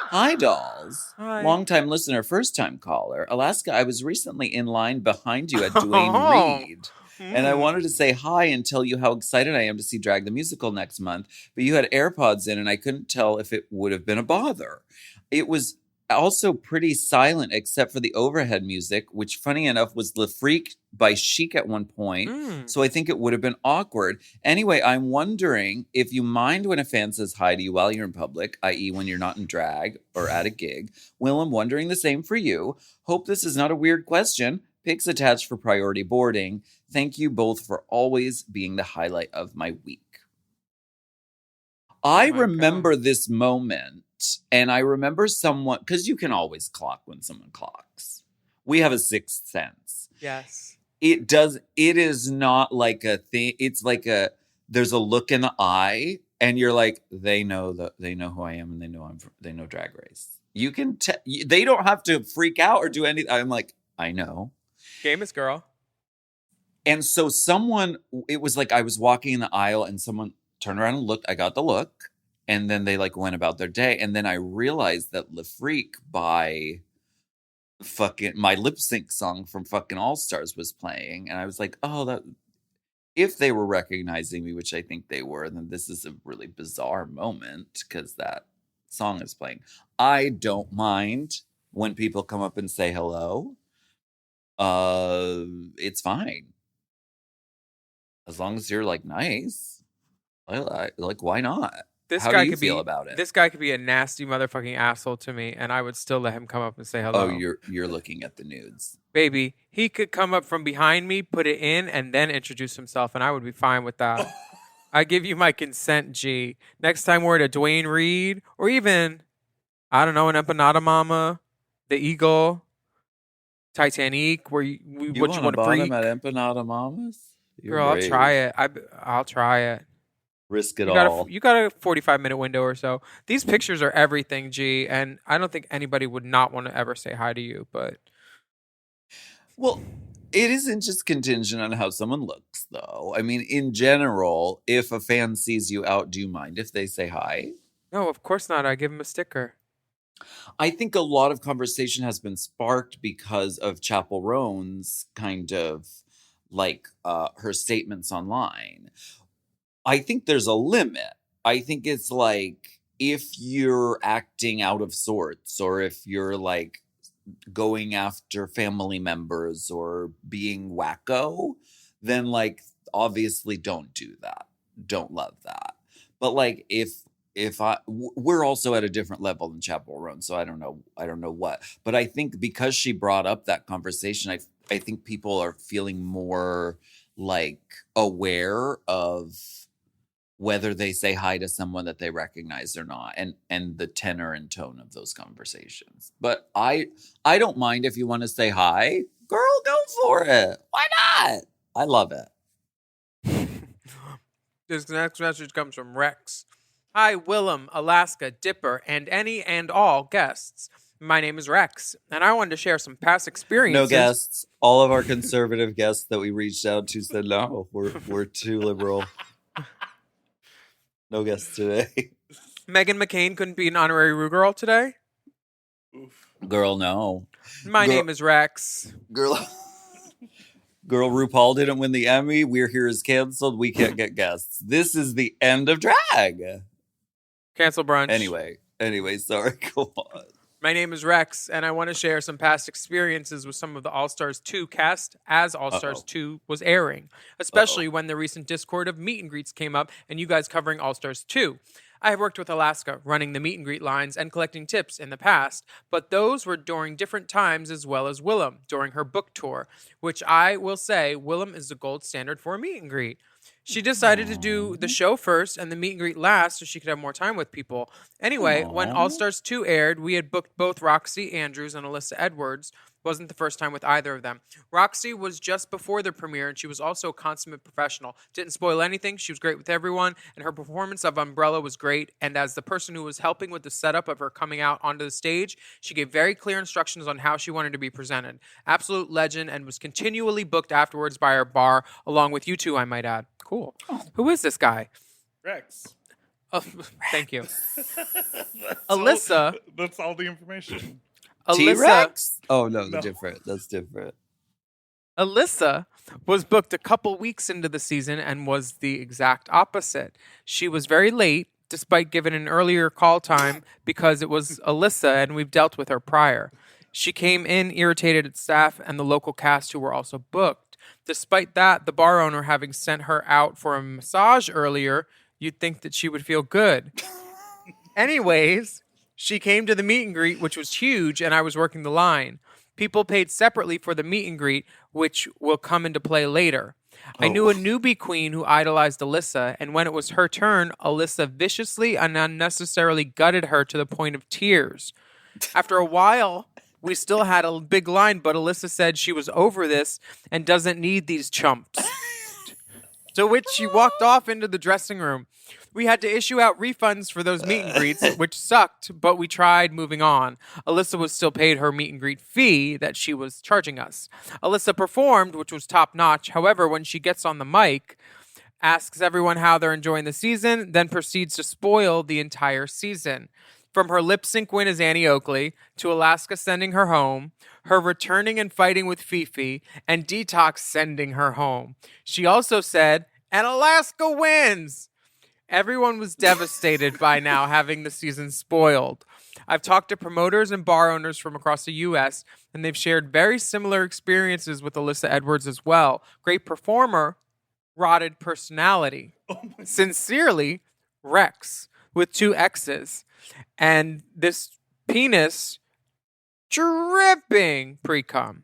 Hi, dolls. Hi. Long-time listener, first-time caller. Alaska, I was recently in line behind you at Duane Reade. And I wanted to say hi and tell you how excited I am to see Drag the Musical next month. But you had AirPods in and I couldn't tell if it would have been a bother. It was also pretty silent except for the overhead music, which funny enough was Le Freak by Chic at one point. So I think it would have been awkward. Anyway, I'm wondering if you mind when a fan says hi to you while you're in public, i.e. when you're not in drag or at a gig. Will, I'm wondering the same for you. Hope this is not a weird question. Pics attached for priority boarding. Thank you both for always being the highlight of my week. I remember this moment. And I remember someone, because you can always clock when someone clocks. We have a sixth sense. Yes. It is not like a thing. It's like there's a look in the eye and you're like, they know who I am and they know Drag Race. You can they don't have to freak out or do anything. I'm like, I know. Famous girl. And so it was like I was walking in the aisle and someone turned around and looked. I got the look. And then they went about their day. And then I realized that Le Freak by my lip sync song from fucking All Stars was playing. And I was like, oh, if they were recognizing me, which I think they were, then this is a really bizarre moment because that song is playing. I don't mind when people come up and say hello. It's fine. As long as you're nice. Why not? How do you feel about it? This guy could be a nasty motherfucking asshole to me, and I would still let him come up and say hello. Oh, you're looking at the nudes. Baby, he could come up from behind me, put it in, and then introduce himself, and I would be fine with that. I give you my consent, G. Next time we're at a Duane Reade, or even, I don't know, an Empanada Mama, the Eagle, Titanic, where you want to freak. At Empanada Mamas? Girl, I'll try it. I'll try it. Risk it all. You got a 45-minute window or so. These pictures are everything, G, and I don't think anybody would not want to ever say hi to you, but... Well, it isn't just contingent on how someone looks, though. I mean, in general, if a fan sees you out, do you mind if they say hi? No, of course not. I give them a sticker. I think a lot of conversation has been sparked because of Chapel Roan's kind of, her statements online. I think there's a limit. I think it's if you're acting out of sorts or if you're going after family members or being wacko, then obviously don't do that. Don't love that. But we're also at a different level than Chapel Roan, so I don't know what. But I think because she brought up that conversation, I think people are feeling more aware of whether they say hi to someone that they recognize or not, and the tenor and tone of those conversations. But I don't mind if you want to say hi. Girl, go for it. Why not? I love it. This next message comes from Rex. Hi, Willam, Alaska, Dipper, and any and all guests. My name is Rex, and I wanted to share some past experiences. No guests. All of our conservative guests that we reached out to said no. We're too liberal. No guests today. Meghan McCain couldn't be an honorary Rue Girl today? Oof. Girl, no. My name is Rex. Girl. Girl, RuPaul didn't win the Emmy. We're Here is canceled. We can't get guests. This is the end of drag. Cancel brunch. Anyway, sorry. Go on. My name is Rex, and I want to share some past experiences with some of the All-Stars 2 cast as All-Stars 2 was airing, especially when the recent Discord of meet and greets came up and you guys covering All-Stars 2. I have worked with Alaska running the meet and greet lines and collecting tips in the past, but those were during different times as well as Willam during her book tour, which I will say Willam is the gold standard for a meet and greet. She decided to do the show first and the meet and greet last so she could have more time with people. Anyway, when All Stars 2 aired, we had booked both Roxy Andrews and Alyssa Edwards. Wasn't the first time with either of them. Roxy was just before the premiere, and she was also a consummate professional. Didn't spoil anything. She was great with everyone, and her performance of Umbrella was great. And as the person who was helping with the setup of her coming out onto the stage, she gave very clear instructions on how she wanted to be presented. Absolute legend, and was continually booked afterwards by our bar, along with you two, I might add. Cool. Who is this guy? Rex. Oh, thank you. Alyssa. That's all the information. T-Rex? Oh, no, different. That's different. Alyssa was booked a couple weeks into the season and was the exact opposite. She was very late, despite giving an earlier call time, because it was Alyssa and we've dealt with her prior. She came in irritated at staff and the local cast who were also booked. Despite that, the bar owner having sent her out for a massage earlier, you'd think that she would feel good. Anyways, she came to the meet and greet, which was huge, and I was working the line. People paid separately for the meet and greet, which will come into play later. I knew a newbie queen who idolized Alyssa, and when it was her turn, Alyssa viciously and unnecessarily gutted her to the point of tears. After a while, we still had a big line, but Alyssa said she was over this and doesn't need these chumps. To which she walked off into the dressing room. We had to issue out refunds for those meet and greets, which sucked, but we tried moving on. Alyssa was still paid her meet and greet fee that she was charging us. Alyssa performed, which was top notch. However, when she gets on the mic, asks everyone how they're enjoying the season, then proceeds to spoil the entire season. From her lip sync win as Annie Oakley, to Alaska sending her home, her returning and fighting with Fifi, and Detox sending her home. She also said, and Alaska wins! Everyone was devastated by now having the season spoiled. I've talked to promoters and bar owners from across the U.S., and they've shared very similar experiences with Alyssa Edwards as well. Great performer, rotted personality. Sincerely, Rex, with 2 X's. And this penis dripping pre-cum.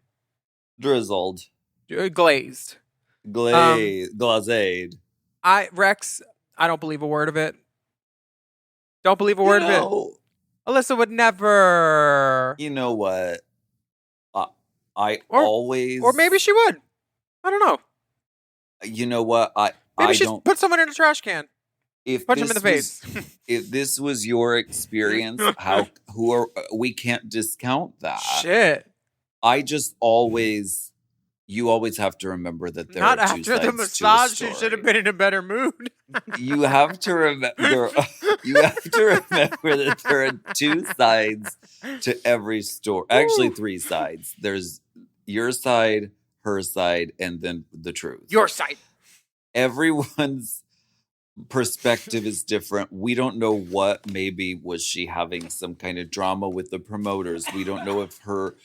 Drizzled. Glazed. Glazed. Rex, I don't believe a word of it. Don't believe a word of it. Alyssa would never. You know what? Always. Or maybe she would. I don't know. You know what? Maybe she's put someone in a trash can. Punch him in the face. If this was your experience, we can't discount that. Shit. You always have to remember that there Not are two sides after the massage, to a you story. should have been in a better mood. You have to remember. You have to remember that there are 2 sides to every story. Actually, 3 sides. There's your side, her side, and then the truth. Your side. Everyone's perspective is different. We don't know what. Maybe was she having some kind of drama with the promoters? We don't know if her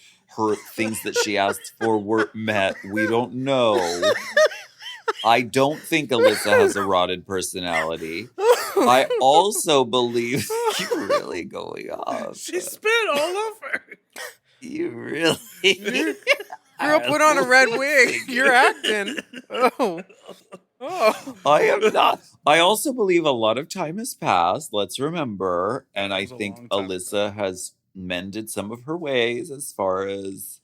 things that she asked for were met. We don't know. I don't think Alyssa has a rotted personality. I also believe you're really going off. She spit all over. You really. Girl, put on a red wig. You're acting. Oh. I am not. I also believe a lot of time has passed. Let's remember. And I think Alyssa has mended some of her ways as far as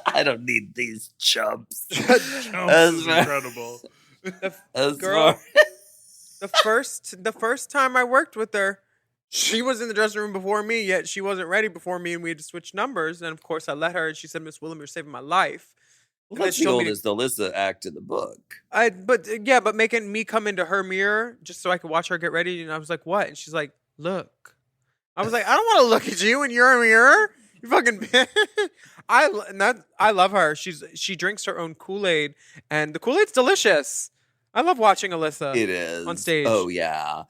I don't need these chumps. Chumps is incredible. The first time I worked with her, she was in the dressing room before me, yet she wasn't ready before me, and we had to switch numbers. And of course, I let her, and she said, "Miss Willam, you're saving my life." Well, that's the oldest Alyssa act in the book. But making me come into her mirror just so I could watch her get ready, and I was like, "What?" And she's like, "Look." I was like, "I don't want to look at you in your mirror." You fucking. I love her. She drinks her own Kool-Aid, and the Kool-Aid's delicious. I love watching Alyssa. It is on stage. Oh yeah.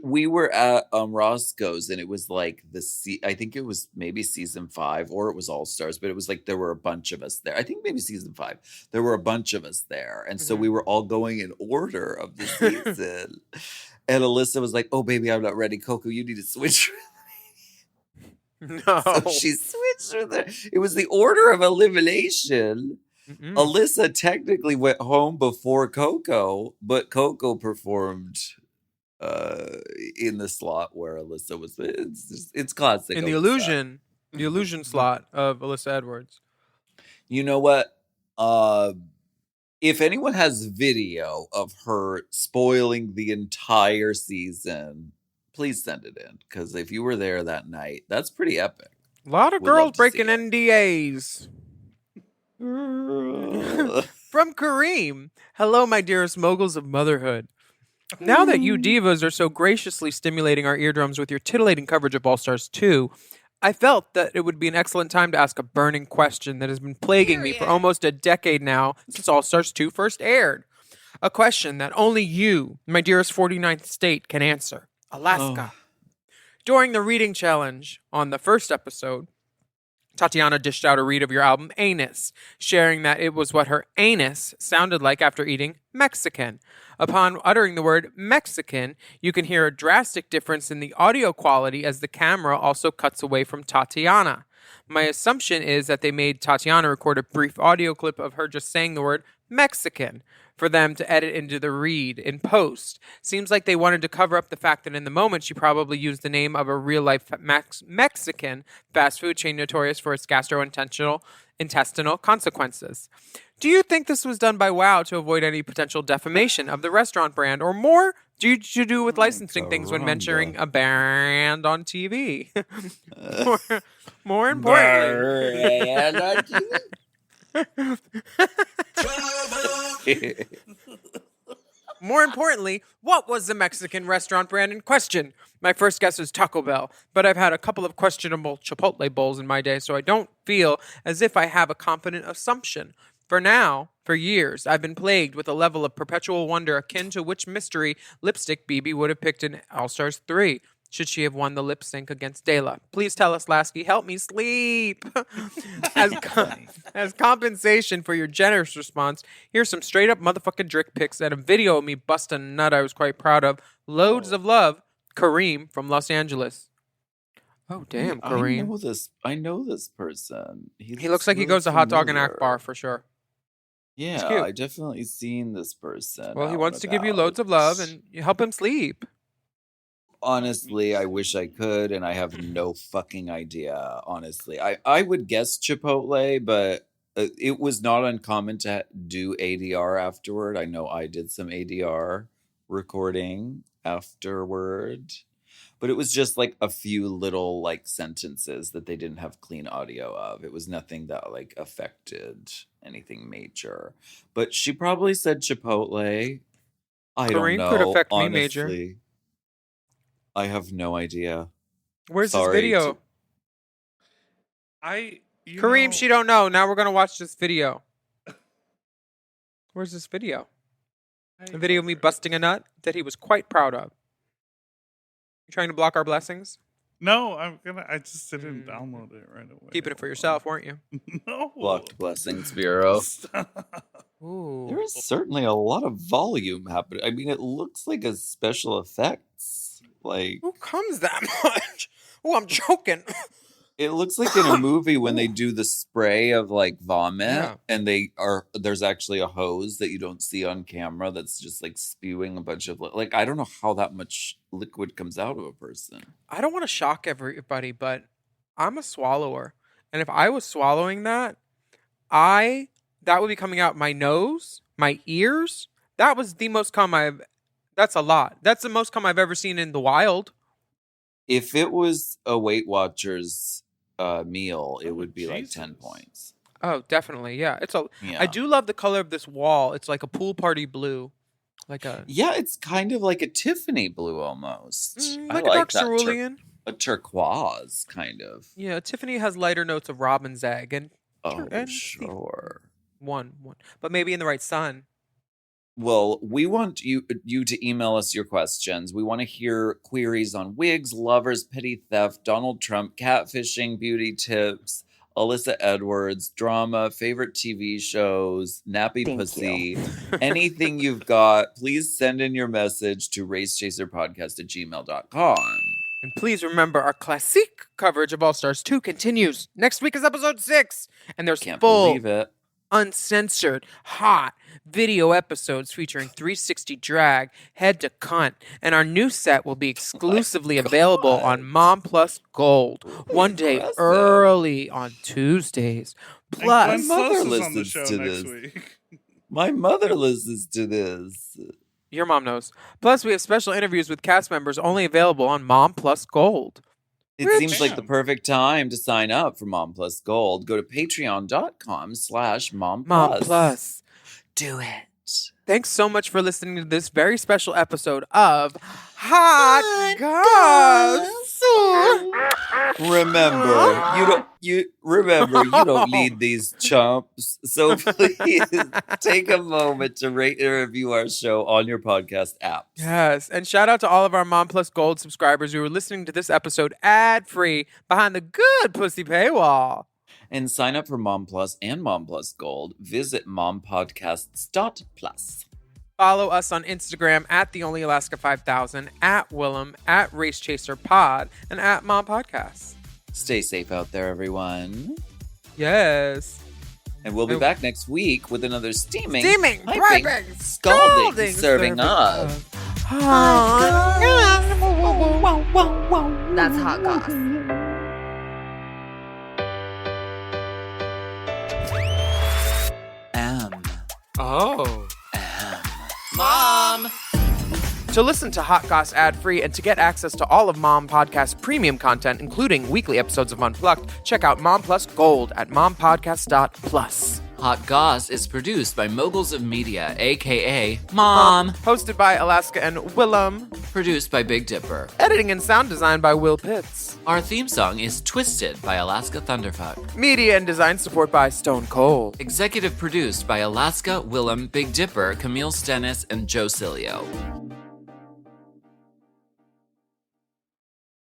We were at Roscoe's, and it was like I think it was maybe season 5, or it was All Stars, but it was like there were a bunch of us there. I think maybe season 5. There were a bunch of us there, and so we were all going in order of the season. And Alyssa was like, "Oh baby, I'm not ready. Coco, you need to switch." No, So she switched with her. It was the order of elimination. Alyssa technically went home before Coco, but Coco performed in the slot where Alyssa was. It's classic. in the illusion slot of Alyssa Edwards. You know what? If anyone has video of her spoiling the entire season, please send it in, because if you were there that night, that's pretty epic. A lot of Would love girls to breaking see it. NDAs. From Kareem. Hello, my dearest moguls of motherhood. Now that you divas are so graciously stimulating our eardrums with your titillating coverage of All Stars 2, I felt that it would be an excellent time to ask a burning question that has been plaguing me for almost a decade now since All Stars 2 first aired. A question that only you, my dearest 49th state, can answer. Alaska. During the reading challenge on the first episode, Tatianna dished out a read of your album Anus, sharing that it was what her anus sounded like after eating Mexican. Upon uttering the word Mexican, you can hear a drastic difference in the audio quality as the camera also cuts away from Tatianna. My assumption is that they made Tatianna record a brief audio clip of her just saying the word Mexican for them to edit into the read in post. Seems like they wanted to cover up the fact that in the moment she probably used the name of a real-life Mexican fast food chain notorious for its gastrointestinal consequences. Do you think this was done by WOW to avoid any potential defamation of the restaurant brand, or more to do with licensing things when mentioning a brand on TV? more importantly... More importantly, what was the Mexican restaurant brand in question? My first guess is Taco Bell, but I've had a couple of questionable Chipotle bowls in my day, so I don't feel as if I have a confident assumption. For years, I've been plagued with a level of perpetual wonder akin to which mystery lipstick BB would have picked in All Stars 3. Should she have won the lip sync against Dela? Please tell us, Lasky. Help me sleep. As compensation for your generous response, here's some straight up motherfucking Drick pics and a video of me busting a nut I was quite proud of. Loads of love, Kareem from Los Angeles. Oh, damn, Kareem. I know this person. He looks like he goes to Hot Dog and Akbar for sure. Yeah, I definitely seen this person. Well, he wants to give you loads of love and you help him sleep. Honestly, I wish I could, and I have no fucking idea, honestly. I would guess Chipotle, but it was not uncommon to do ADR afterward. I know I did some ADR recording afterward. But it was just like a few little like sentences that they didn't have clean audio of. It was nothing that like affected anything major. But she probably said Chipotle. I don't know. Could affect honestly. me major. I have no idea. Where's this video? Kareem, she don't know. Now we're gonna watch this video. Where's this video? A video of me busting a nut that he was quite proud of. You trying to block our blessings? No, I just didn't download it right away. Keeping it for yourself, weren't you? No. Blocked Blessings Bureau. Ooh. There is certainly a lot of volume happening. I mean, it looks like a special effects. Like, who comes that much? Oh, I'm joking. It looks like in a movie when they do the spray of like vomit, and there's actually a hose that you don't see on camera that's just like spewing a bunch of like, I don't know how that much liquid comes out of a person. I don't want to shock everybody, but I'm a swallower, and if I was swallowing that would be coming out my nose, my ears. That was the most cum that's a lot. That's the most cum I've ever seen in the wild. If it was a Weight Watchers meal, it would be like 10 points. Oh, definitely. Yeah. I do love the color of this wall. It's like a pool party blue. Yeah, it's kind of like a Tiffany blue almost. Like a dark cerulean. a turquoise, kind of. Yeah, Tiffany has lighter notes of robin's egg and Sure. One. But maybe in the right sun. Well, we want you to email us your questions. We want to hear queries on wigs, lovers, petty theft, Donald Trump, catfishing, beauty tips, Alyssa Edwards, drama, favorite TV shows, nappy pussy, anything you've got. Please send in your message to racechaserpodcast@gmail.com. And please remember, our classique coverage of All Stars 2 continues. Next week is episode 6. And there's Can't full, believe it. uncensored, hot video episodes featuring 360 drag, head to cunt. And our new set will be exclusively available on Mom Plus Gold. One day early on Tuesdays. Plus, My mother listens on the show to next this. week. My mother listens to this. your mom knows. Plus, we have special interviews with cast members only available on Mom Plus Gold. It seems like the perfect time to sign up for Mom Plus Gold. Go to patreon.com/Mom Mom Plus. Do it. Thanks so much for listening to this very special episode of Hot Goss. Remember, you don't need these chumps. So please take a moment to rate and review our show on your podcast apps. Yes, and shout out to all of our Mom Plus Gold subscribers who are listening to this episode ad-free behind the good pussy paywall. And sign up for Mom Plus and Mom Plus Gold. Visit mompodcasts.plus. Follow us on Instagram at TheOnlyAlaska5000, at Willam, at RaceChaserPod, and at Mom Podcasts. Stay safe out there, everyone. Yes. And we'll be back next week with another steaming, piping, scalding, serving up. That's hot goss. Oh. Mom! To listen to Hot Goss ad-free and to get access to all of Mom Podcast premium content, including weekly episodes of Unplugged, check out Mom Plus Gold at mompodcast.plus. Hot Goss is produced by Moguls of Media, a.k.a. Mom. Hosted by Alaska and Willam. Produced by Big Dipper. Editing and sound design by Will Pitts. Our theme song is Twisted by Alaska Thunderfuck. Media and design support by Stone Cold. Executive produced by Alaska, Willam, Big Dipper, Camille Stennis, and Joe Cilio.